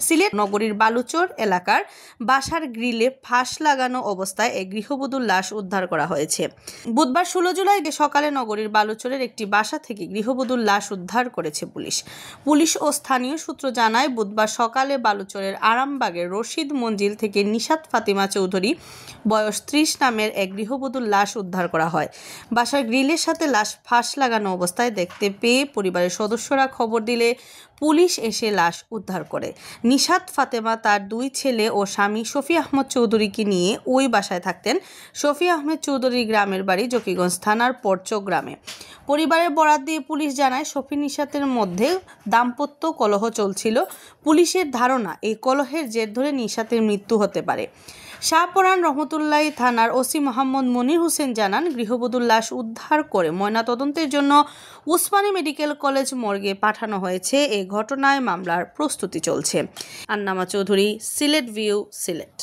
সিলেট নগরীর বালুচর এলাকার বাসার গ্রিলে ফাঁস লাগানো অবস্থায় এক গৃহবধূর লাশ উদ্ধার করা হয়েছে। বুধবার 16 জুলাই সকালে নগরীর বালুচরের একটি বাসা থেকে গৃহবধূর লাশ উদ্ধার করেছে পুলিশ ও স্থানীয় সূত্র জানায়, বুধবার সকালে বালুচরের আরামবাগের রশিদ মঞ্জিল থেকে নিশাত ফাতিমা চৌধুরী বয়স 30 নামের এক গৃহবধূর লাশ উদ্ধার করা হয়। বাসার গ্রিলের সাথে লাশ ফাঁস লাগানো অবস্থায় দেখতে পেয়ে পরিবারের সদস্যরা খবর দিলে পুলিশ এসে লাশ উদ্ধার করে। নিশাত ফাতেমা তার 2 ছেলে ও স্বামী শফি আহমদ চৌধুরীকে নিয়ে ওই বাসায় থাকতেন। শফি আহমেদ চৌধুরীর গ্রামের বাড়ি জকিগঞ্জ থানার পরচক গ্রামে। পরিবারের বরাত দিয়ে পুলিশ জানায়, শফি নিশাতের মধ্যে দাম্পত্য কলহ চলছিল। পুলিশের ধারণা, এই কলহের জের ধরে নিশাতের মৃত্যু হতে পারে। শাহপরান রহমতুল্লাহ থানার ওসি মোহাম্মদ মনির হোসেন জানান, গৃহবধূর লাশ উদ্ধার করে ময়নাতদন্তের জন্য উসমানী মেডিকেল কলেজ মর্গে পাঠানো হয়েছে। এই ঘটনায় মামলার প্রস্তুতি চলছে। আন্নামা চৌধুরী, সিলেট ভিউ, সিলেট।